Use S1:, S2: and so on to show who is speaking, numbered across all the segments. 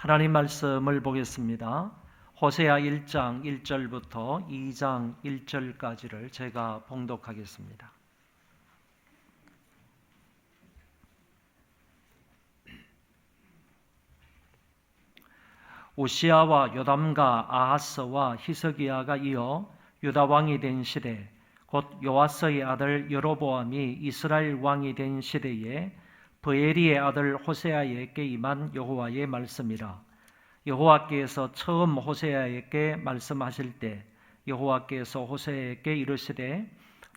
S1: 하나님 말씀을 보겠습니다. 호세아 1장 1절부터 2장 1절까지를 제가 봉독하겠습니다. 우시아와 요담과 아하스와 히스기야가 이어 유다 왕이 된 시대, 곧 요아스의 아들 여로보암이 이스라엘 왕이 된 시대에 브에리의 아들 호세아에게 임한 여호와의 말씀이라. 여호와께서 처음 호세아에게 말씀하실 때 여호와께서 호세아에게 이르시되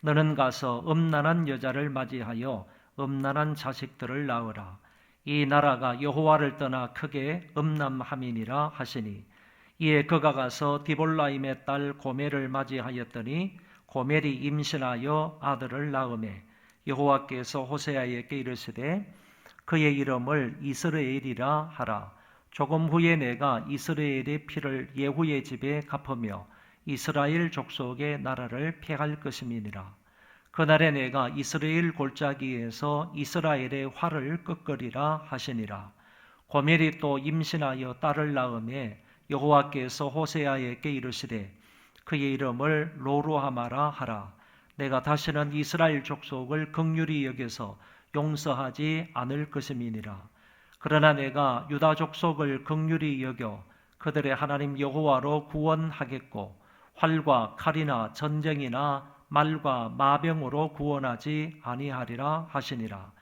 S1: 너는 가서 음란한 여자를 맞이하여 음란한 자식들을 낳으라. 이 나라가 여호와를 떠나 크게 음란함이니라 하시니, 이에 그가 가서 디볼라임의 딸 고멜을 맞이하였더니 고멜이 임신하여 아들을 낳으매 여호와께서 호세아에게 이르시되 그의 이름을 이스라엘이라 하라. 조금 후에 내가 이스라엘의 피를 예후의 집에 갚으며 이스라엘 족속의 나라를 폐할 것임이니라. 그날에 내가 이스라엘 골짜기에서 이스라엘의 활을 끄끄리라 하시니라. 고멜이 또 임신하여 딸을 낳으매 여호와께서 호세아에게 이르시되 그의 이름을 로루하마라 하라. 내가 다시는 이스라엘 족속을 긍휼히 여겨서 용서하지 않을 것임이니라. 그러나 내가 유다 족속을 긍휼히 여겨 그들의 하나님 여호와로 구원하겠고 활과 칼이나 전쟁이나 말과 마병으로 구원하지 아니하리라 하시니라.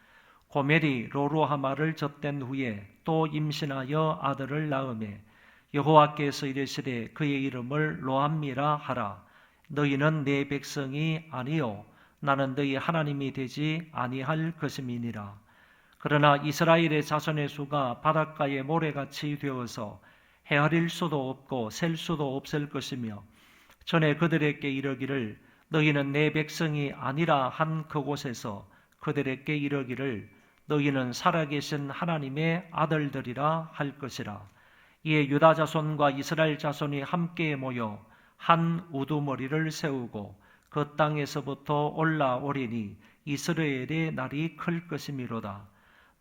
S1: 고멜이 로루하마를 젖댄 후에 또 임신하여 아들을 낳으매 여호와께서 이르시되 그의 이름을 로암미라 하라. 너희는 내 백성이 아니요 나는 너희 하나님이 되지 아니할 것임이니라. 그러나 이스라엘의 자손의 수가 바닷가의 모래같이 되어서 헤아릴 수도 없고 셀 수도 없을 것이며, 전에 그들에게 이르기를 너희는 내 백성이 아니라 한 그곳에서 그들에게 이르기를 너희는 살아계신 하나님의 아들들이라 할 것이라. 이에 유다 자손과 이스라엘 자손이 함께 모여 한 우두머리를 세우고 그 땅에서부터 올라오리니 이스라엘의 날이 클 것이미로다.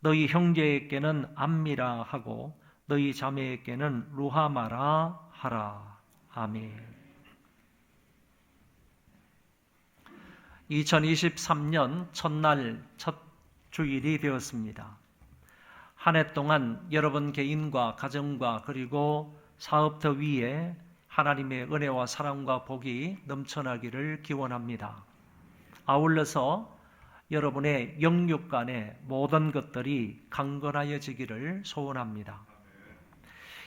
S1: 너희 형제에게는 암미라 하고 너희 자매에게는 루하마라 하라. 아멘. 2023년 첫날 첫 주일이 되었습니다. 한 해 동안 여러분 개인과 가정과 그리고 사업터 위에 하나님의 은혜와 사랑과 복이 넘쳐나기를 기원합니다. 아울러서 여러분의 영육간의 모든 것들이 강건하여지기를 소원합니다.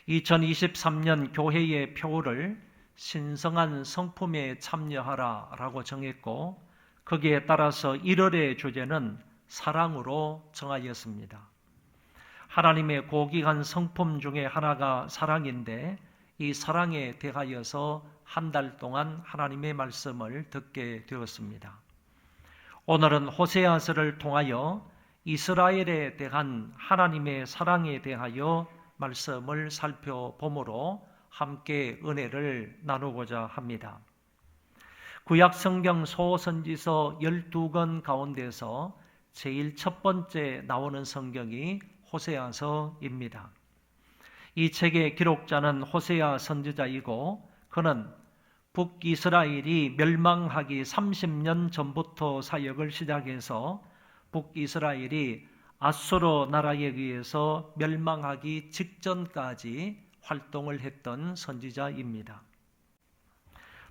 S1: 2023년 교회의 표를 신성한 성품에 참여하라 라고 정했고, 거기에 따라서 1월의 주제는 사랑으로 정하였습니다. 하나님의 고귀한 성품 중에 하나가 사랑인데, 이 사랑에 대하여서 한 달 동안 하나님의 말씀을 듣게 되었습니다. 오늘은 호세아서를 통하여 이스라엘에 대한 하나님의 사랑에 대하여 말씀을 살펴보므로 함께 은혜를 나누고자 합니다. 구약 성경 소선지서 12권 가운데서 제일 첫 번째 나오는 성경이 호세아서입니다. 이 책의 기록자는 호세아 선지자이고, 그는 북이스라엘이 멸망하기 30년 전부터 사역을 시작해서 북이스라엘이 아수르 나라에 의해서 멸망하기 직전까지 활동을 했던 선지자입니다.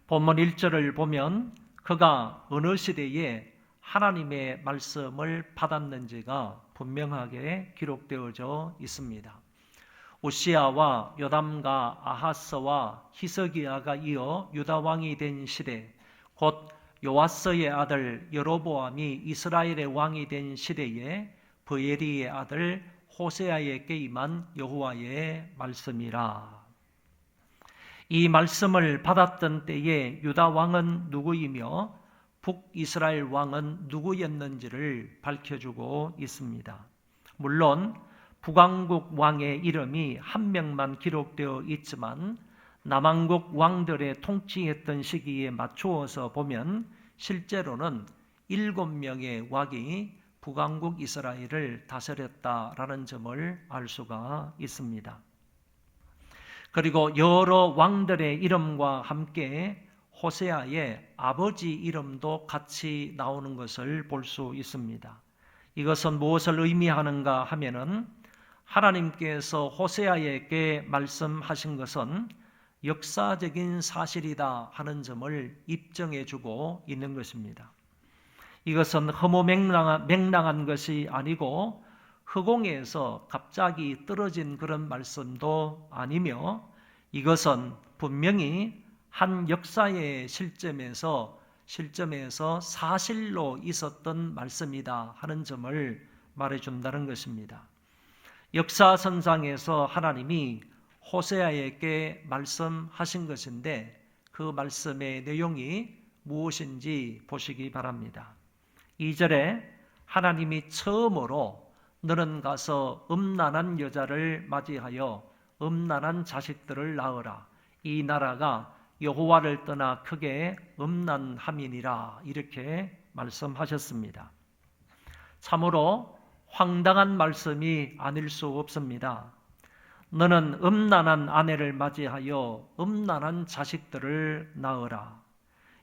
S1: 본문 1절을 보면 그가 어느 시대에 하나님의 말씀을 받았는지가 분명하게 기록되어져 있습니다. 우시아와 요담과 아하스와 히스기야가 이어 유다 왕이 된 시대, 곧 요아스의 아들 여로보암이 이스라엘의 왕이 된 시대에 브에리의 아들 호세아에게 임한 여호와의 말씀이라. 이 말씀을 받았던 때에 유다 왕은 누구이며 북이스라엘 왕은 누구였는지를 밝혀주고 있습니다. 물론 북왕국 왕의 이름이 한 명만 기록되어 있지만 남왕국 왕들의 통치했던 시기에 맞추어서 보면 실제로는 7명의 왕이 북왕국 이스라엘을 다스렸다라는 점을 알 수가 있습니다. 그리고 여러 왕들의 이름과 함께 호세아의 아버지 이름도 같이 나오는 것을 볼 수 있습니다. 이것은 무엇을 의미하는가 하면은 하나님께서 호세아에게 말씀하신 것은 역사적인 사실이다 하는 점을 입증해 주고 있는 것입니다. 이것은 허무맹랑한 것이 아니고 허공에서 갑자기 떨어진 그런 말씀도 아니며 이것은 분명히 한 역사의 실점에서 사실로 있었던 말씀이다 하는 점을 말해준다는 것입니다. 역사선상에서 하나님이 호세아에게 말씀하신 것인데 그 말씀의 내용이 무엇인지 보시기 바랍니다. 2절에 하나님이 처음으로 너는 가서 음란한 여자를 맞이하여 음란한 자식들을 낳으라. 이 나라가 여호와를 떠나 크게 음란함이니라. 이렇게 말씀하셨습니다. 참으로 황당한 말씀이 아닐 수 없습니다. 너는 음란한 아내를 맞이하여 음란한 자식들을 낳으라.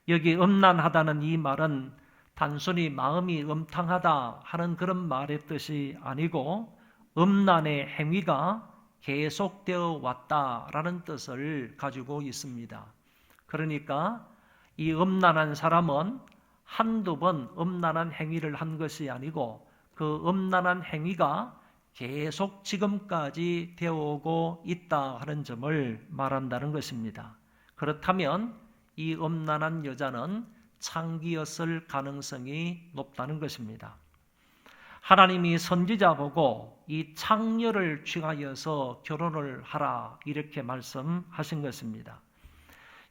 S1: 여기 음란하다는 이 말은 단순히 마음이 음탕하다 하는 그런 말의 뜻이 아니고 음란의 행위가 계속되어 왔다라는 뜻을 가지고 있습니다. 그러니까 이 음란한 사람은 한두 번 음란한 행위를 한 것이 아니고 그 음란한 행위가 계속 지금까지 되어 오고 있다 하는 점을 말한다는 것입니다. 그렇다면 이 음란한 여자는 창기였을 가능성이 높다는 것입니다. 하나님이 선지자 보고 이 창녀를 취하여서 결혼을 하라 이렇게 말씀하신 것입니다.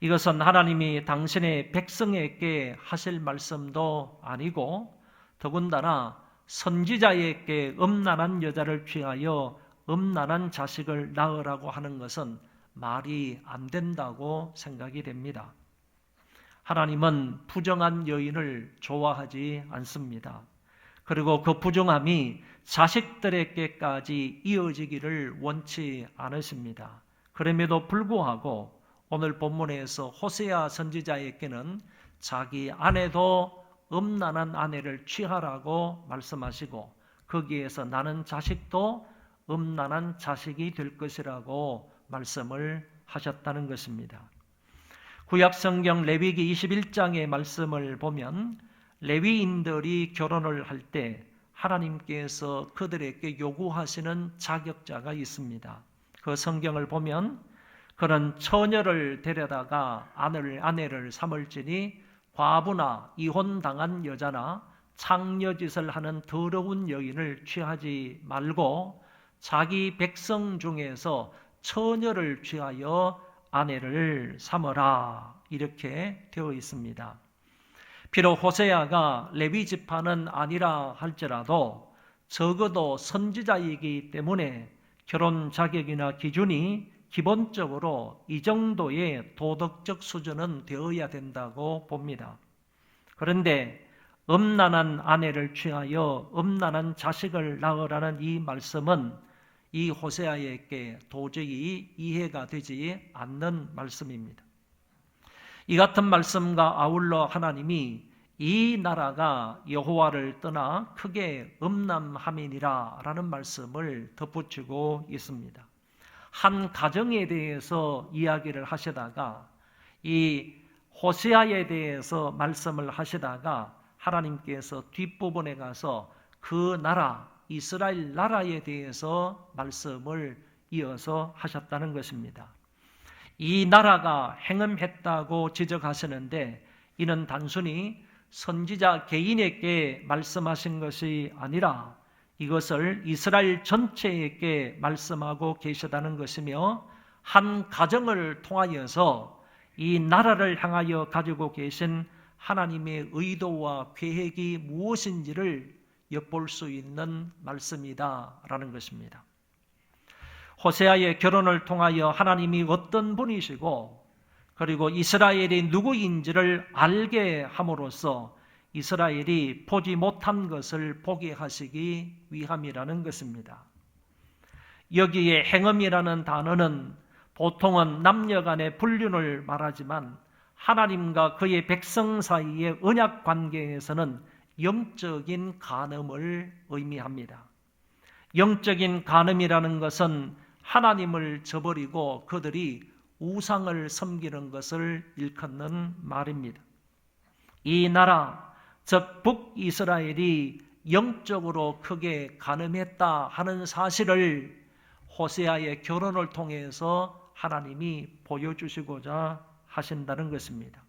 S1: 이것은 하나님이 당신의 백성에게 하실 말씀도 아니고 더군다나 선지자에게 음란한 여자를 취하여 음란한 자식을 낳으라고 하는 것은 말이 안 된다고 생각이 됩니다. 하나님은 부정한 여인을 좋아하지 않습니다. 그리고 그 부정함이 자식들에게까지 이어지기를 원치 않으십니다. 그럼에도 불구하고 오늘 본문에서 호세아 선지자에게는 자기 아내도 음란한 아내를 취하라고 말씀하시고 거기에서 나는 자식도 음란한 자식이 될 것이라고 말씀을 하셨다는 것입니다. 구약성경 레위기 21장의 말씀을 보면 레위인들이 결혼을 할 때 하나님께서 그들에게 요구하시는 자격자가 있습니다. 그 성경을 보면 그는 처녀를 데려다가 아내를 삼을지니 과부나 이혼당한 여자나 창녀짓을 하는 더러운 여인을 취하지 말고 자기 백성 중에서 처녀를 취하여 아내를 삼으라 이렇게 되어 있습니다. 비록 호세아가 레위 지파는 아니라 할지라도 적어도 선지자이기 때문에 결혼 자격이나 기준이 기본적으로 이 정도의 도덕적 수준은 되어야 된다고 봅니다. 그런데 음란한 아내를 취하여 음란한 자식을 낳으라는 이 말씀은 이 호세아에게 도저히 이해가 되지 않는 말씀입니다. 이 같은 말씀과 아울러 하나님이 이 나라가 여호와를 떠나 크게 음란함이니라 라는 말씀을 덧붙이고 있습니다. 한 가정에 대해서 이야기를 하시다가 이 호세아에 대해서 말씀을 하시다가 하나님께서 뒷부분에 가서 그 나라 이스라엘 나라에 대해서 말씀을 이어서 하셨다는 것입니다. 이 나라가 행음했다고 지적하시는데 이는 단순히 선지자 개인에게 말씀하신 것이 아니라 이것을 이스라엘 전체에게 말씀하고 계시다는 것이며 한 가정을 통하여서 이 나라를 향하여 가지고 계신 하나님의 의도와 계획이 무엇인지를 엿볼 수 있는 말씀이다라는 것입니다. 호세아의 결혼을 통하여 하나님이 어떤 분이시고 그리고 이스라엘이 누구인지를 알게 함으로써 이스라엘이 보지 못한 것을 보게 하시기 위함이라는 것입니다. 여기에 행음이라는 단어는 보통은 남녀 간의 불륜을 말하지만 하나님과 그의 백성 사이의 언약 관계에서는 영적인 간음을 의미합니다. 영적인 간음이라는 것은 하나님을 저버리고 그들이 우상을 섬기는 것을 일컫는 말입니다. 이 나라, 즉 북이스라엘이 영적으로 크게 간음했다 하는 사실을 호세아의 결혼을 통해서 하나님이 보여주시고자 하신다는 것입니다.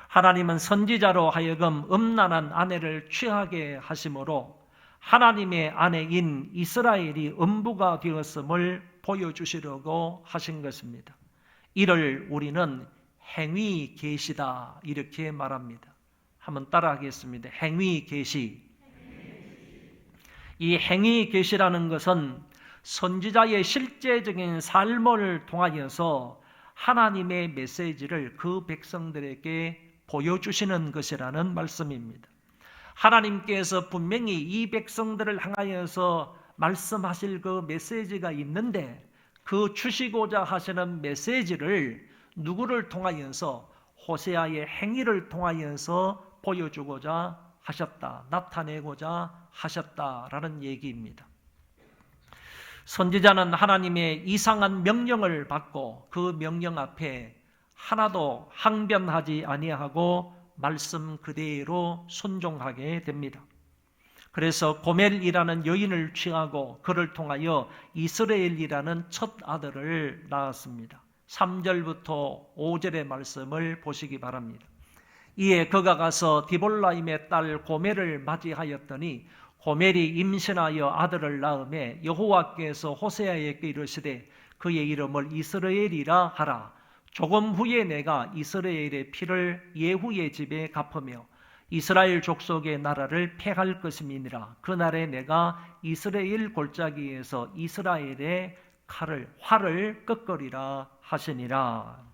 S1: 하나님은 선지자로 하여금 음란한 아내를 취하게 하심으로 하나님의 아내인 이스라엘이 음부가 되었음을 보여주시려고 하신 것입니다. 이를 우리는 행위 계시다 이렇게 말합니다. 한번 따라하겠습니다. 행위 계시. 이 행위 계시라는 것은 선지자의 실제적인 삶을 통하여서 하나님의 메시지를 그 백성들에게 보여주시는 것이라는 말씀입니다. 하나님께서 분명히 이 백성들을 향하여서 말씀하실 그 메시지가 있는데 그 주시고자 하시는 메시지를 누구를 통하여서 호세아의 행위를 통하여서 보여주고자 하셨다, 나타내고자 하셨다라는 얘기입니다. 선지자는 하나님의 이상한 명령을 받고 그 명령 앞에 하나도 항변하지 아니하고 말씀 그대로 순종하게 됩니다. 그래서 고멜이라는 여인을 취하고 그를 통하여 이스라엘이라는 첫 아들을 낳았습니다. 3절부터 5절의 말씀을 보시기 바랍니다. 이에 그가 가서 디볼라임의 딸 고멜을 맞이하였더니 고멜이 임신하여 아들을 낳음에 여호와께서 호세아에게 이르시되 그의 이름을 이스라엘이라 하라. 조금 후에 내가 이스라엘의 피를 예후의 집에 갚으며 이스라엘 족속의 나라를 폐할 것임이니라. 그날에 내가 이스라엘 골짜기에서 이스라엘의 활을 꺾으리라 하시니라.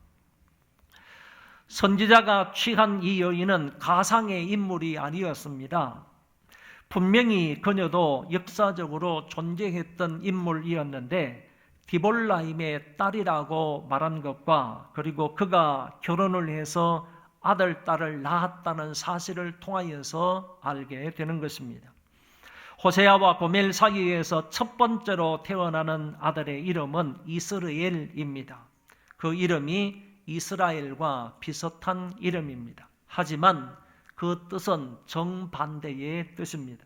S1: 선지자가 취한 이 여인은 가상의 인물이 아니었습니다. 분명히 그녀도 역사적으로 존재했던 인물이었는데 디볼라임의 딸이라고 말한 것과 그리고 그가 결혼을 해서 아들, 딸을 낳았다는 사실을 통하여서 알게 되는 것입니다. 호세아와 고멜 사이에서 첫 번째로 태어나는 아들의 이름은 이스라엘입니다. 그 이름이 이스라엘과 비슷한 이름입니다. 하지만 그 뜻은 정반대의 뜻입니다.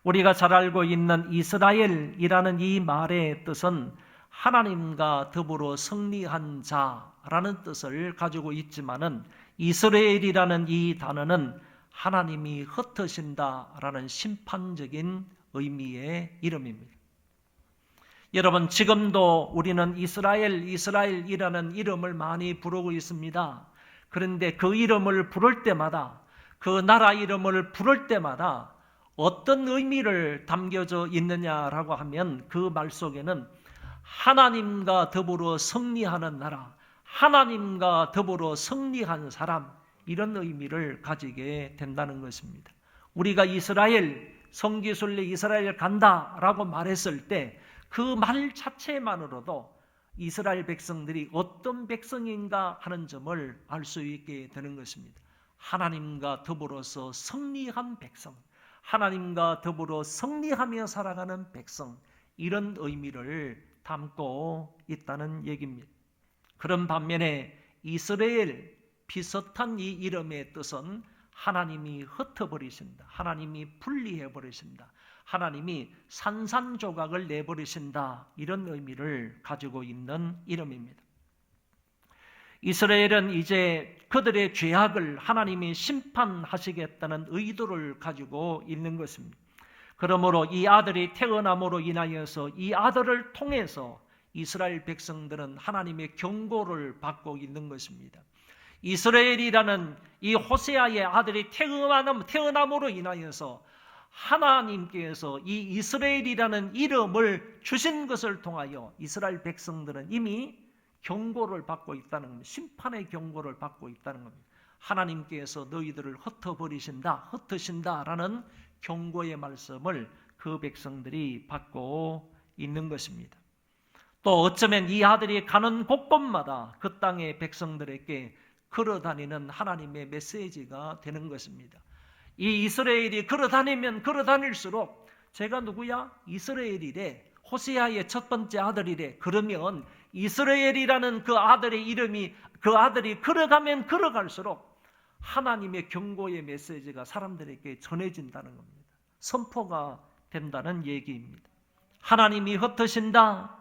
S1: 우리가 잘 알고 있는 이스라엘이라는 이 말의 뜻은 하나님과 더불어 승리한 자라는 뜻을 가지고 있지만은 이스라엘이라는 이 단어는 하나님이 흩으신다라는 심판적인 의미의 이름입니다. 여러분, 지금도 우리는 이스라엘이라는 이름을 많이 부르고 있습니다. 그런데 그 이름을 부를 때마다, 그 나라 이름을 부를 때마다 어떤 의미를 담겨져 있느냐라고 하면 그 말 속에는 하나님과 더불어 승리하는 나라, 하나님과 더불어 승리한 사람, 이런 의미를 가지게 된다는 것입니다. 우리가 이스라엘, 성기순례 이스라엘 간다라고 말했을 때 그 말 자체만으로도 이스라엘 백성들이 어떤 백성인가 하는 점을 알 수 있게 되는 것입니다. 하나님과 더불어서 승리한 백성, 하나님과 더불어 승리하며 살아가는 백성, 이런 의미를 담고 있다는 얘기입니다. 그런 반면에 이스라엘, 비슷한 이 이름의 뜻은 하나님이 흩어버리신다, 하나님이 분리해버리신다, 하나님이 산산조각을 내버리신다, 이런 의미를 가지고 있는 이름입니다. 이스라엘은 이제 그들의 죄악을 하나님이 심판하시겠다는 의도를 가지고 있는 것입니다. 그러므로 이 아들이 태어남으로 인하여서 이 아들을 통해서 이스라엘 백성들은 하나님의 경고를 받고 있는 것입니다. 이스라엘이라는 이 호세아의 아들이 태어남으로 인하여서 하나님께서 이 이스라엘이라는 이름을 주신 것을 통하여 이스라엘 백성들은 이미 경고를 받고 있다는 겁니다. 심판의 경고를 받고 있다는 겁니다. 하나님께서 너희들을 흩으신다라는 경고의 말씀을 그 백성들이 받고 있는 것입니다. 또 어쩌면 이 아들이 가는 곳곳마다 그 땅의 백성들에게 걸어다니는 하나님의 메시지가 되는 것입니다. 이 이스라엘이 걸어다니면 걸어다닐수록 제가 누구야? 이스라엘이래. 호세아의 첫 번째 아들이래. 그러면 이스라엘이라는 그 아들의 이름이, 그 아들이 걸어가면 걸어갈수록 하나님의 경고의 메시지가 사람들에게 전해진다는 겁니다. 선포가 된다는 얘기입니다. 하나님이 흩으신다.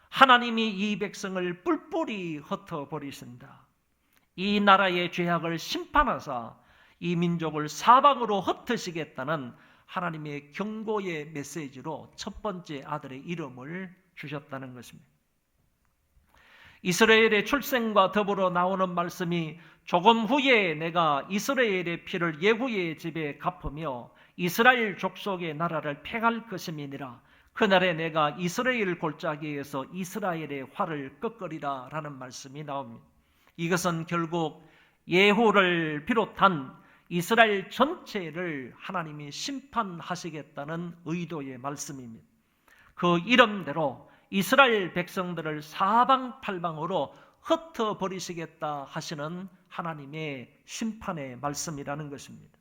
S1: 하나님이 이 백성을 뿔뿔이 흩어버리신다. 이 나라의 죄악을 심판하사 이 민족을 사방으로 흩으시겠다는 하나님의 경고의 메시지로 첫 번째 아들의 이름을 주셨다는 것입니다. 이스라엘의 출생과 더불어 나오는 말씀이 조금 후에 내가 이스라엘의 피를 예후의 집에 갚으며 이스라엘 족속의 나라를 팽할 것임이니라. 그날에 내가 이스라엘 골짜기에서 이스라엘의 활을 꺾으리라 라는 말씀이 나옵니다. 이것은 결국 예후를 비롯한 이스라엘 전체를 하나님이 심판하시겠다는 의도의 말씀입니다. 그 이름대로 이스라엘 백성들을 사방팔방으로 흩어버리시겠다 하시는 하나님의 심판의 말씀이라는 것입니다.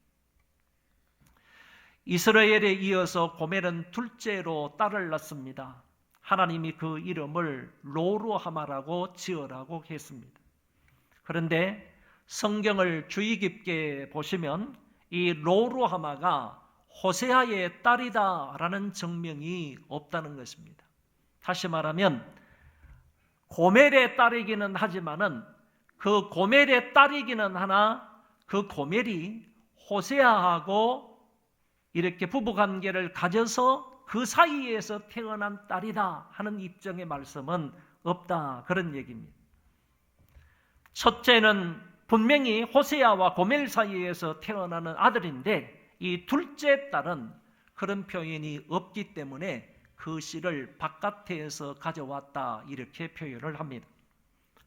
S1: 이스라엘에 이어서 고멜은 둘째로 딸을 낳습니다. 하나님이 그 이름을 로루하마라고 지으라고 했습니다. 그런데 성경을 주의 깊게 보시면 이 로루하마가 호세아의 딸이다라는 증명이 없다는 것입니다. 다시 말하면 고멜의 딸이기는 하지만은 그 고멜의 딸이기는 하나 그 고멜이 호세아하고 이렇게 부부관계를 가져서 그 사이에서 태어난 딸이다 하는 입장의 말씀은 없다, 그런 얘기입니다. 첫째는 분명히 호세아와 고멜 사이에서 태어나는 아들인데 이 둘째 딸은 그런 표현이 없기 때문에 그 씨를 바깥에서 가져왔다 이렇게 표현을 합니다.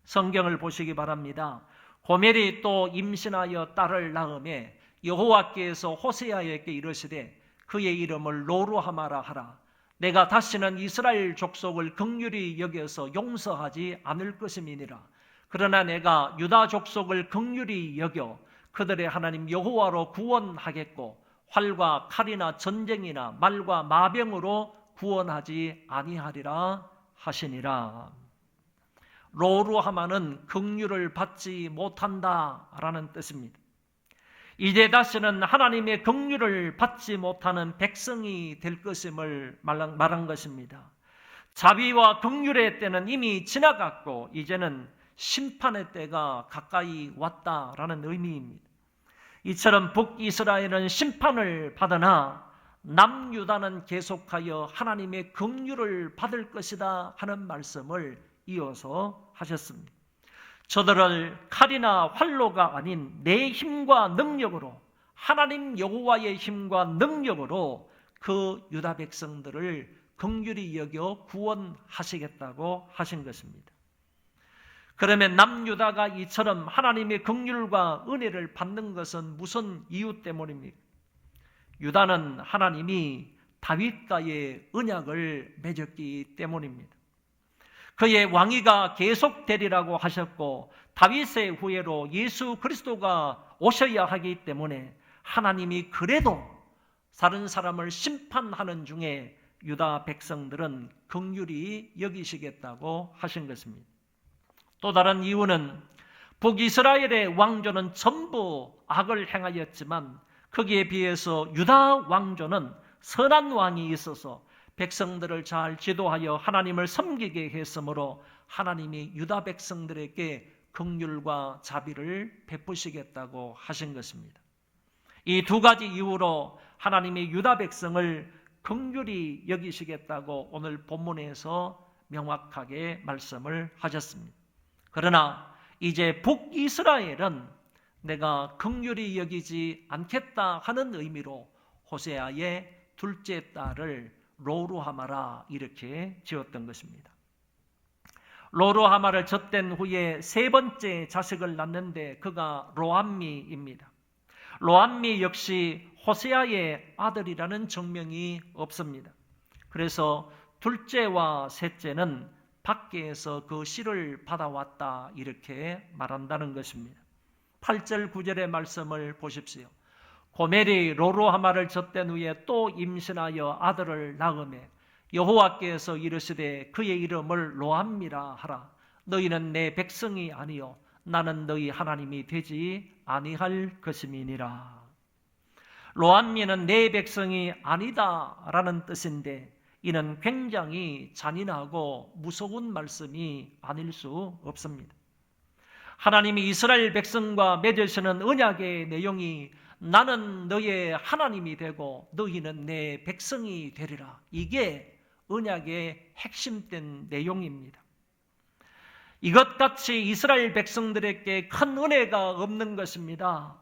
S1: 성경을 보시기 바랍니다. 고멜이 또 임신하여 딸을 낳음에 여호와께서 호세아에게 이르시되 그의 이름을 로루하마라 하라. 내가 다시는 이스라엘 족속을 긍휼히 여겨서 용서하지 않을 것임이니라. 그러나 내가 유다 족속을 긍휼히 여겨 그들의 하나님 여호와로 구원하겠고 활과 칼이나 전쟁이나 말과 마병으로 구원하지 아니하리라 하시니라. 로루하마는 긍휼을 받지 못한다라는 뜻입니다. 이제 다시는 하나님의 긍휼을 받지 못하는 백성이 될 것임을 말한 것입니다. 자비와 긍휼의 때는 이미 지나갔고 이제는 심판의 때가 가까이 왔다라는 의미입니다. 이처럼 북이스라엘은 심판을 받으나 남유다는 계속하여 하나님의 긍휼을 받을 것이다 하는 말씀을 이어서 하셨습니다. 저들을 칼이나 활로가 아닌 내 힘과 능력으로, 하나님 여호와의 힘과 능력으로 그 유다 백성들을 긍휼히 여겨 구원하시겠다고 하신 것입니다. 그러면 남유다가 이처럼 하나님의 긍휼과 은혜를 받는 것은 무슨 이유 때문입니까? 유다는 하나님이 다윗과의 언약을 맺었기 때문입니다. 그의 왕위가 계속되리라고 하셨고 다윗의 후예로 예수 그리스도가 오셔야 하기 때문에 하나님이 그래도 다른 사람을 심판하는 중에 유다 백성들은 긍휼히 여기시겠다고 하신 것입니다. 또 다른 이유는 북이스라엘의 왕조는 전부 악을 행하였지만 거기에 비해서 유다 왕조는 선한 왕이 있어서 백성들을 잘 지도하여 하나님을 섬기게 했으므로 하나님이 유다 백성들에게 긍휼과 자비를 베푸시겠다고 하신 것입니다. 이 두 가지 이유로 하나님이 유다 백성을 긍휼히 여기시겠다고 오늘 본문에서 명확하게 말씀을 하셨습니다. 그러나 이제 북이스라엘은 내가 긍휼히 여기지 않겠다 하는 의미로 호세아의 둘째 딸을 로루하마라 이렇게 지었던 것입니다. 로루하마를 젖댄 후에 세 번째 자식을 낳는데 그가 로암미입니다. 로암미 역시 호세아의 아들이라는 증명이 없습니다. 그래서 둘째와 셋째는 밖에서 그 씨를 받아왔다 이렇게 말한다는 것입니다. 8절 9절의 말씀을 보십시오. 고멜이 로루하마를 젖된 후에 또 임신하여 아들을 낳으매 여호와께서 이르시되 그의 이름을 로암미라 하라. 너희는 내 백성이 아니요 나는 너희 하나님이 되지 아니할 것임이니라. 로암미는 내 백성이 아니다라는 뜻인데 이는 굉장히 잔인하고 무서운 말씀이 아닐 수 없습니다. 하나님이 이스라엘 백성과 맺으시는 언약의 내용이 나는 너의 하나님이 되고 너희는 내 백성이 되리라. 이게 언약의 핵심된 내용입니다. 이것같이 이스라엘 백성들에게 큰 은혜가 없는 것입니다.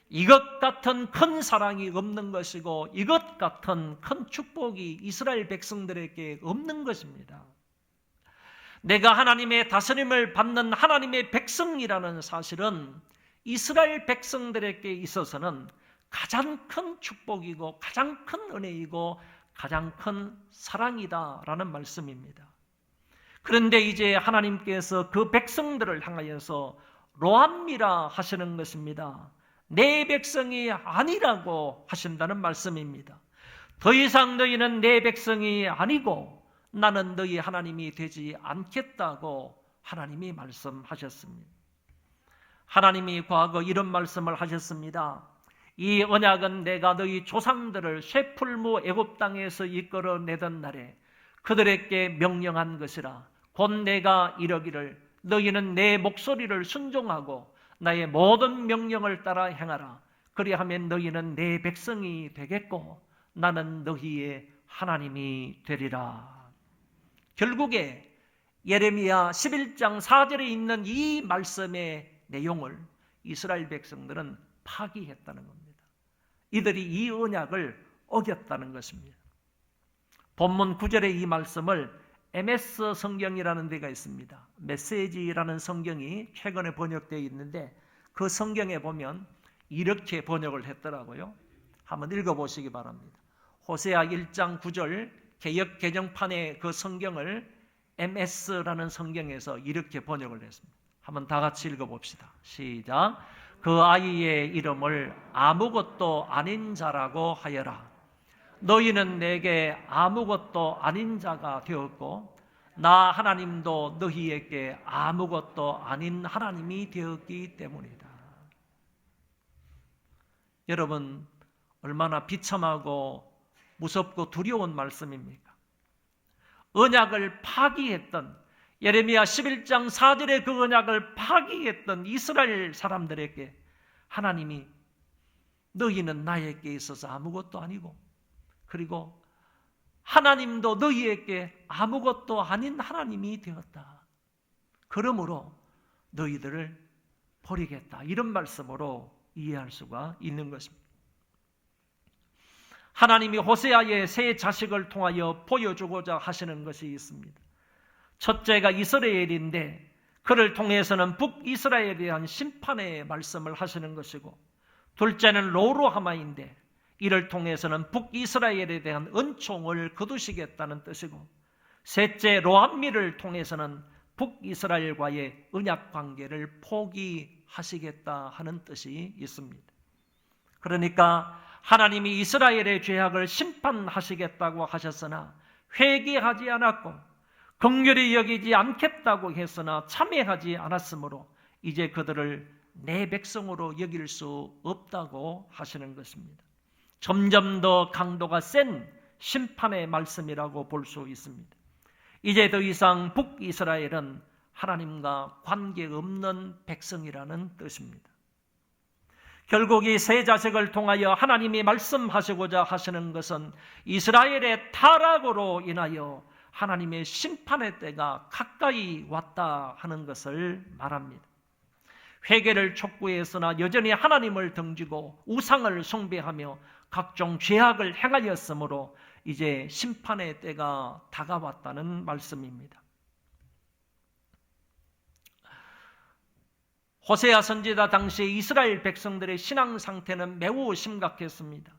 S1: 이것 같은 큰 사랑이 없는 것이고 이것 같은 큰 축복이 이스라엘 백성들에게 없는 것입니다. 내가 하나님의 다스림을 받는 하나님의 백성이라는 사실은 이스라엘 백성들에게 있어서는 가장 큰 축복이고 가장 큰 은혜이고 가장 큰 사랑이다라는 말씀입니다. 그런데 이제 하나님께서 그 백성들을 향하여서 로암미라 하시는 것입니다. 내 백성이 아니라고 하신다는 말씀입니다. 더 이상 너희는 내 백성이 아니고 나는 너희 하나님이 되지 않겠다고 하나님이 말씀하셨습니다. 하나님이 과거 이런 말씀을 하셨습니다. 이 언약은 내가 너희 조상들을 쇠풀무 애굽 땅에서 이끌어내던 날에 그들에게 명령한 것이라. 곧 내가 이러기를 너희는 내 목소리를 순종하고 나의 모든 명령을 따라 행하라. 그리하면 너희는 내 백성이 되겠고 나는 너희의 하나님이 되리라. 결국에 예레미야 11장 4절에 있는 이 말씀의 내용을 이스라엘 백성들은 파기했다는 겁니다. 이들이 이 언약을 어겼다는 것입니다. 본문 9절의 이 말씀을 MS 성경이라는 데가 있습니다. 메시지라는 성경이 최근에 번역되어 있는데 그 성경에 보면 이렇게 번역을 했더라고요. 한번 읽어보시기 바랍니다. 호세아 1장 9절 개역 개정판의 그 성경을 MS라는 성경에서 이렇게 번역을 했습니다. 한번 다 같이 읽어봅시다. 시작. 그 아이의 이름을 아무것도 아닌 자라고 하여라. 너희는 내게 아무것도 아닌 자가 되었고 나 하나님도 너희에게 아무것도 아닌 하나님이 되었기 때문이다. 여러분, 얼마나 비참하고 무섭고 두려운 말씀입니까? 언약을 파기했던 예레미야 11장 4절의 그 언약을 파기했던 이스라엘 사람들에게 하나님이 너희는 나에게 있어서 아무것도 아니고 그리고 하나님도 너희에게 아무것도 아닌 하나님이 되었다. 그러므로 너희들을 버리겠다. 이런 말씀으로 이해할 수가 있는 것입니다. 하나님이 호세아의 세 자식을 통하여 보여주고자 하시는 것이 있습니다. 첫째가 이스라엘인데 그를 통해서는 북이스라엘에 대한 심판의 말씀을 하시는 것이고 둘째는 로루하마인데 이를 통해서는 북이스라엘에 대한 은총을 거두시겠다는 뜻이고 셋째 로암미를 통해서는 북이스라엘과의 언약 관계를 포기하시겠다 하는 뜻이 있습니다. 그러니까 하나님이 이스라엘의 죄악을 심판하시겠다고 하셨으나 회개하지 않았고 긍휼히 여기지 않겠다고 했으나 참회하지 않았으므로 이제 그들을 내 백성으로 여길 수 없다고 하시는 것입니다. 점점 더 강도가 센 심판의 말씀이라고 볼 수 있습니다. 이제 더 이상 북이스라엘은 하나님과 관계없는 백성이라는 뜻입니다. 결국 이 세 자식을 통하여 하나님이 말씀하시고자 하시는 것은 이스라엘의 타락으로 인하여 하나님의 심판의 때가 가까이 왔다 하는 것을 말합니다. 회개를 촉구했으나 여전히 하나님을 등지고 우상을 숭배하며 각종 죄악을 행하였으므로 이제 심판의 때가 다가왔다는 말씀입니다. 호세아 선지자 당시에 이스라엘 백성들의 신앙 상태는 매우 심각했습니다.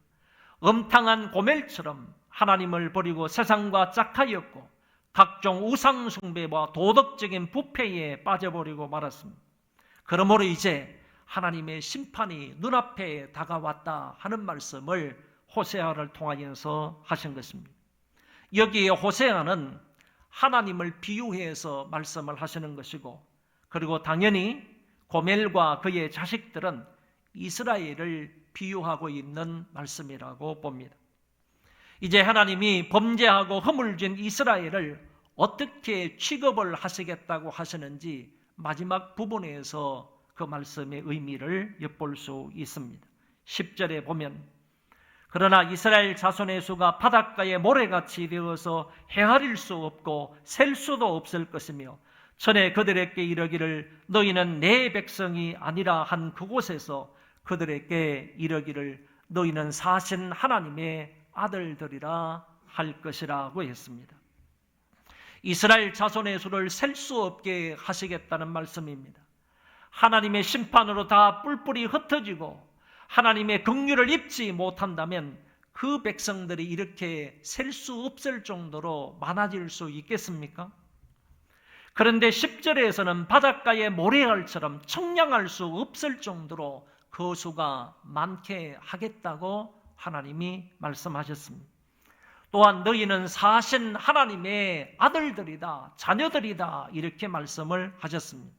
S1: 음탕한 고멜처럼 하나님을 버리고 세상과 짝하였고 각종 우상 숭배와 도덕적인 부패에 빠져버리고 말았습니다. 그러므로 이제 하나님의 심판이 눈앞에 다가왔다 하는 말씀을 호세아를 통하여서 하신 것입니다. 여기에 호세아는 하나님을 비유해서 말씀을 하시는 것이고, 그리고 당연히 고멜과 그의 자식들은 이스라엘을 비유하고 있는 말씀이라고 봅니다. 이제 하나님이 범죄하고 허물진 이스라엘을 어떻게 취급을 하시겠다고 하시는지 마지막 부분에서 그 말씀의 의미를 엿볼 수 있습니다. 10절에 보면, 그러나 이스라엘 자손의 수가 바닷가의 모래같이 되어서 헤아릴 수 없고 셀 수도 없을 것이며, 전에 그들에게 이르기를 너희는 내 백성이 아니라 한 그곳에서 그들에게 이르기를 너희는 사신 하나님의 아들들이라 할 것이라고 했습니다. 이스라엘 자손의 수를 셀 수 없게 하시겠다는 말씀입니다. 하나님의 심판으로 다 뿔뿔이 흩어지고 하나님의 긍휼을 입지 못한다면 그 백성들이 이렇게 셀 수 없을 정도로 많아질 수 있겠습니까? 그런데 10절에서는 바닷가의 모래알처럼 청량할 수 없을 정도로 그 수가 많게 하겠다고 하나님이 말씀하셨습니다. 또한 너희는 사신 하나님의 아들들이다, 자녀들이다, 이렇게 말씀을 하셨습니다.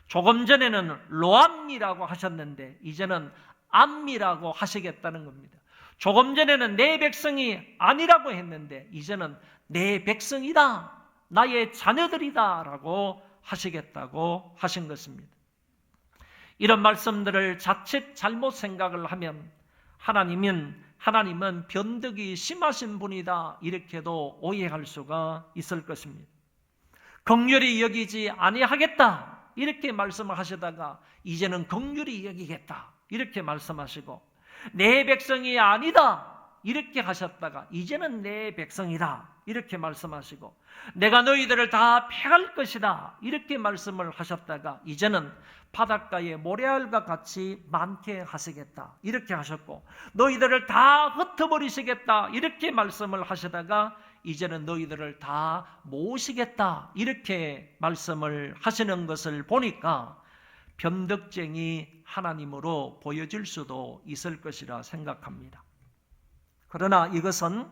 S1: 조금 전에는 로암미라고 하셨는데 이제는 암미라고 하시겠다는 겁니다. 조금 전에는 내 백성이 아니라고 했는데 이제는 내 백성이다, 나의 자녀들이다 라고 하시겠다고 하신 것입니다. 이런 말씀들을 자칫 잘못 생각을 하면 하나님은 변덕이 심하신 분이다 이렇게도 오해할 수가 있을 것입니다. 긍휼히 여기지 아니하겠다 이렇게 말씀을 하시다가 이제는 긍휼히 여기겠다 이렇게 말씀하시고, 내 백성이 아니다 이렇게 하셨다가 이제는 내 백성이다 이렇게 말씀하시고, 내가 너희들을 다 패할 것이다 이렇게 말씀을 하셨다가 이제는 바닷가의 모래알과 같이 많게 하시겠다 이렇게 하셨고, 너희들을 다 흩어버리시겠다 이렇게 말씀을 하시다가 이제는 너희들을 다 모으시겠다 이렇게 말씀을 하시는 것을 보니까 변덕쟁이 하나님으로 보여질 수도 있을 것이라 생각합니다. 그러나 이것은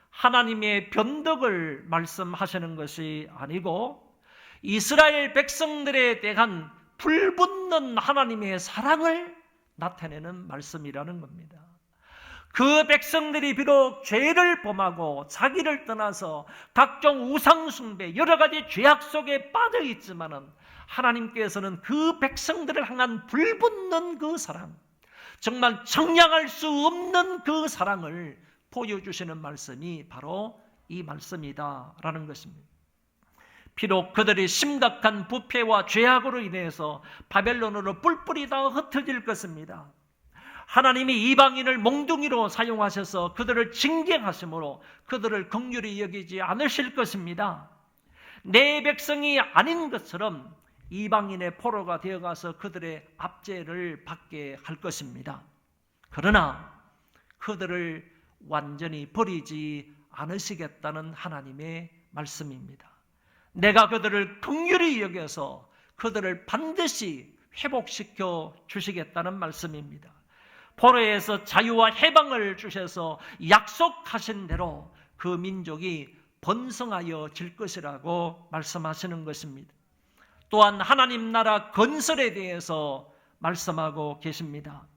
S1: 하나님의 변덕을 말씀하시는 것이 아니고 이스라엘 백성들에 대한 불붙는 하나님의 사랑을 나타내는 말씀이라는 겁니다. 그 백성들이 비록 죄를 범하고 자기를 떠나서 각종 우상숭배 여러 가지 죄악 속에 빠져 있지만은 하나님께서는 그 백성들을 향한 불붙는 그 사랑, 정말 청량할 수 없는 그 사랑을 보여주시는 말씀이 바로 이 말씀이다라는 것입니다. 비록 그들이 심각한 부패와 죄악으로 인해서 바벨론으로 뿔뿔이 다 흩어질 것입니다. 하나님이 이방인을 몽둥이로 사용하셔서 그들을 징계하심으로 그들을 긍휼히 여기지 않으실 것입니다. 내 백성이 아닌 것처럼 이방인의 포로가 되어가서 그들의 압제를 받게 할 것입니다. 그러나 그들을 완전히 버리지 않으시겠다는 하나님의 말씀입니다. 내가 그들을 긍휼히 여겨서 그들을 반드시 회복시켜 주시겠다는 말씀입니다. 포로에서 자유와 해방을 주셔서 약속하신 대로 그 민족이 번성하여질 것이라고 말씀하시는 것입니다. 또한 하나님 나라 건설에 대해서 말씀하고 계십니다.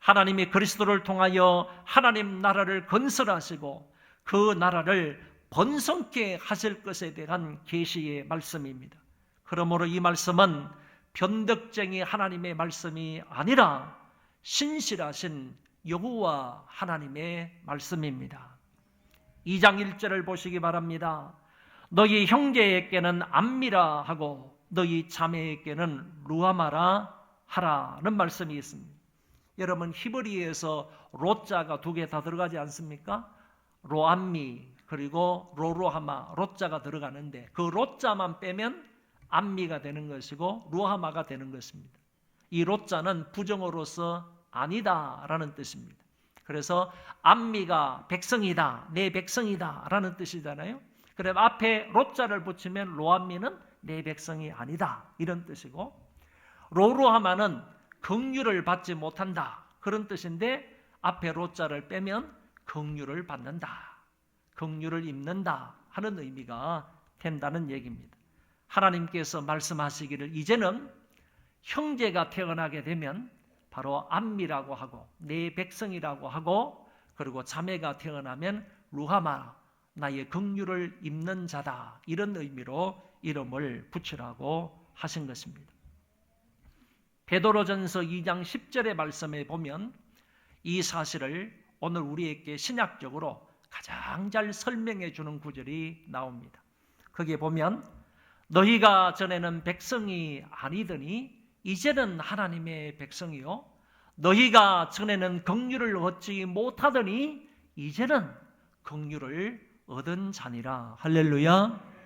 S1: 하나님이 그리스도를 통하여 하나님 나라를 건설하시고 그 나라를 번성케 하실 것에 대한 계시의 말씀입니다. 그러므로 이 말씀은 변덕쟁이 하나님의 말씀이 아니라 신실하신 여호와 하나님의 말씀입니다. 2장 1절을 보시기 바랍니다. 너희 형제에게는 암미라 하고 너희 자매에게는 루아마라 하라는 말씀이 있습니다. 여러분 히브리에서 로자가 2개 다 들어가지 않습니까? 로암미 그리고 로루하마, 로자가 들어가는데 그 로자만 빼면 암미가 되는 것이고 루하마가 되는 것입니다. 이 로자는 부정어로서 아니다라는 뜻입니다. 그래서 암미가 백성이다, 내 백성이다 라는 뜻이잖아요. 그럼 앞에 로자를 붙이면 로암미는 내 백성이 아니다 이런 뜻이고, 로루하마는 긍휼을 받지 못한다 그런 뜻인데 앞에 로자를 빼면 긍휼을 받는다, 긍휼을 입는다 하는 의미가 된다는 얘기입니다. 하나님께서 말씀하시기를 이제는 형제가 태어나게 되면 바로 암미라고 하고 내 백성이라고 하고, 그리고 자매가 태어나면 루하마, 나의 긍휼을 입는 자다 이런 의미로 이름을 붙이라고 하신 것입니다. 베드로전서 2장 10절의 말씀에 보면 이 사실을 오늘 우리에게 신약적으로 가장 잘 설명해 주는 구절이 나옵니다. 거기에 보면 너희가 전에는 백성이 아니더니 이제는 하나님의 백성이요, 너희가 전에는 긍휼을 얻지 못하더니 이제는 긍휼을 얻은 자니라. 할렐루야.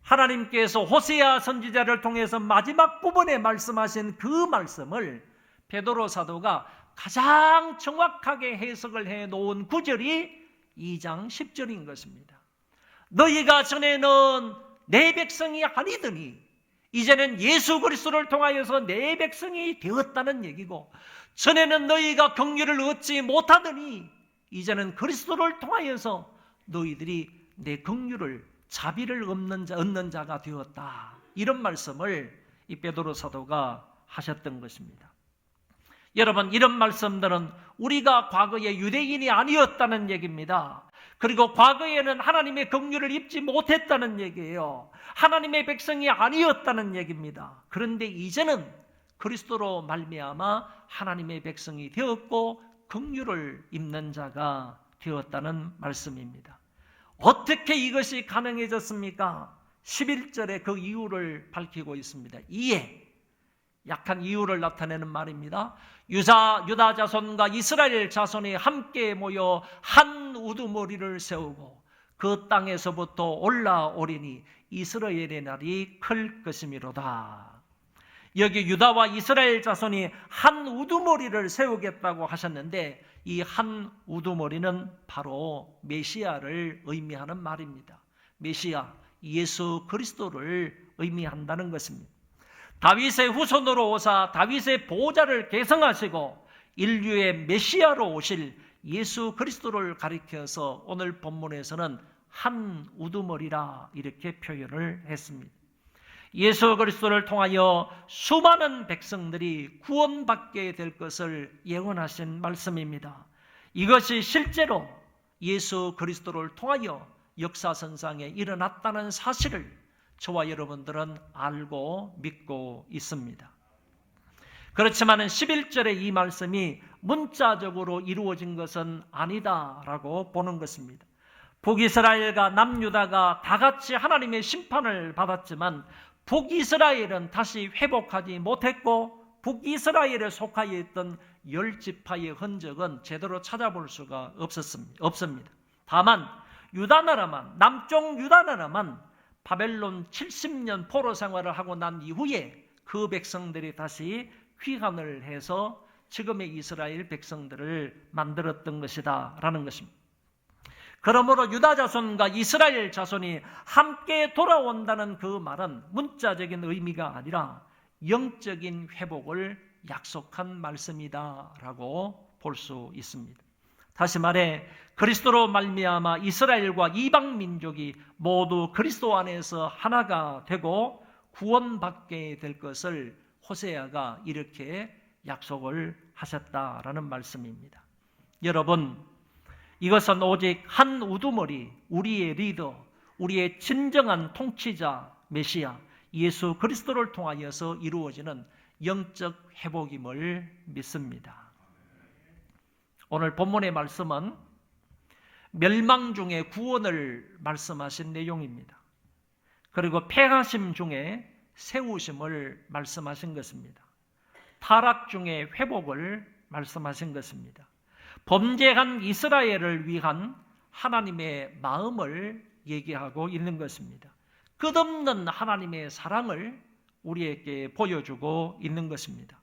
S1: 하나님께서 호세아 선지자를 통해서 마지막 부분에 말씀하신 그 말씀을 베드로 사도가 가장 정확하게 해석을 해 놓은 구절이 2장 10절인 것입니다. 너희가 전에는 내 백성이 아니더니 이제는 예수 그리스도를 통하여서 내 백성이 되었다는 얘기고, 전에는 너희가 긍휼을 얻지 못하더니 이제는 그리스도를 통하여서 너희들이 내 긍휼을, 자비를 얻는 자가 되었다, 이런 말씀을 이 베드로 사도가 하셨던 것입니다. 여러분, 이런 말씀들은 우리가 과거에 유대인이 아니었다는 얘기입니다. 그리고 과거에는 하나님의 긍휼을 입지 못했다는 얘기예요. 하나님의 백성이 아니었다는 얘기입니다. 그런데 이제는 그리스도로 말미암아 하나님의 백성이 되었고 긍휼을 입는 자가 되었다는 말씀입니다. 어떻게 이것이 가능해졌습니까? 11절에 그 이유를 밝히고 있습니다. 이에, 약한 이유를 나타내는 말입니다. 유다 자손과 이스라엘 자손이 함께 모여 한 우두머리를 세우고 그 땅에서부터 올라오리니 이스라엘의 날이 클 것이미로다. 여기 유다와 이스라엘 자손이 한 우두머리를 세우겠다고 하셨는데 이 한 우두머리는 바로 메시아를 의미하는 말입니다. 메시아, 예수 그리스도를 의미한다는 것입니다. 다윗의 후손으로 오사 다윗의 보좌를 계승하시고 인류의 메시아로 오실 예수 그리스도를 가리켜서 오늘 본문에서는 한 우두머리라 이렇게 표현을 했습니다. 예수 그리스도를 통하여 수많은 백성들이 구원받게 될 것을 예언하신 말씀입니다. 이것이 실제로 예수 그리스도를 통하여 역사선상에 일어났다는 사실을 저와 여러분들은 알고 믿고 있습니다. 그렇지만 11절의 이 말씀이 문자적으로 이루어진 것은 아니다라고 보는 것입니다. 북이스라엘과 남유다가 다 같이 하나님의 심판을 받았지만 북이스라엘은 다시 회복하지 못했고 북이스라엘에 속하여 있던 10지파의 흔적은 제대로 찾아볼 수가 없습니다. 다만 유다나라만, 남쪽 유다나라만 바벨론 70년 포로 생활을 하고 난 이후에 그 백성들이 다시 귀환을 해서 지금의 이스라엘 백성들을 만들었던 것이다 라는 것입니다. 그러므로 유다 자손과 이스라엘 자손이 함께 돌아온다는 그 말은 문자적인 의미가 아니라 영적인 회복을 약속한 말씀이다 라고 볼 수 있습니다. 다시 말해 그리스도로 말미암아 이스라엘과 이방 민족이 모두 그리스도 안에서 하나가 되고 구원받게 될 것을 호세아가 이렇게 약속을 하셨다라는 말씀입니다. 여러분, 이것은 오직 한 우두머리, 우리의 리더, 우리의 진정한 통치자 메시아 예수 그리스도를 통하여서 이루어지는 영적 회복임을 믿습니다. 오늘 본문의 말씀은 멸망 중에 구원을 말씀하신 내용입니다. 그리고 패하심 중에 세우심을 말씀하신 것입니다. 타락 중에 회복을 말씀하신 것입니다. 범죄한 이스라엘을 위한 하나님의 마음을 얘기하고 있는 것입니다. 끝없는 하나님의 사랑을 우리에게 보여주고 있는 것입니다.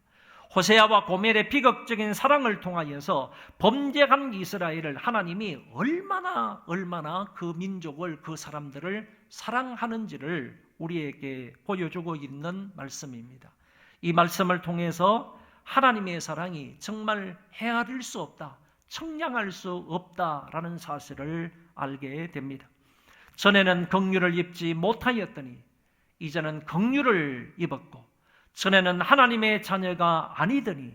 S1: 호세아와 고멜의 비극적인 사랑을 통하여서 범죄한 이스라엘을 하나님이 얼마나 그 민족을, 그 사람들을 사랑하는지를 우리에게 보여주고 있는 말씀입니다. 이 말씀을 통해서 하나님의 사랑이 정말 헤아릴 수 없다, 청량할 수 없다라는 사실을 알게 됩니다. 전에는 긍휼을 입지 못하였더니 이제는 긍휼을 입었고, 전에는 하나님의 자녀가 아니더니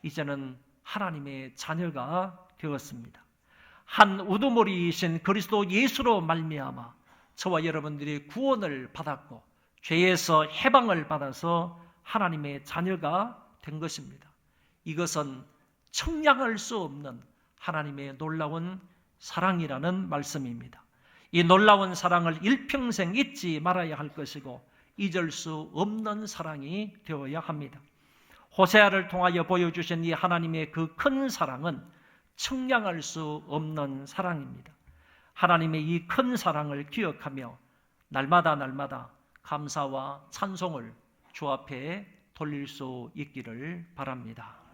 S1: 이제는 하나님의 자녀가 되었습니다. 한 우두머리이신 그리스도 예수로 말미암아 저와 여러분들이 구원을 받았고 죄에서 해방을 받아서 하나님의 자녀가 된 것입니다. 이것은 청량할 수 없는 하나님의 놀라운 사랑이라는 말씀입니다. 이 놀라운 사랑을 일평생 잊지 말아야 할 것이고 잊을 수 없는 사랑이 되어야 합니다. 호세아를 통하여 보여주신 이 하나님의 그 큰 사랑은 청량할 수 없는 사랑입니다. 하나님의 이 큰 사랑을 기억하며 날마다 감사와 찬송을 주 앞에 돌릴 수 있기를 바랍니다.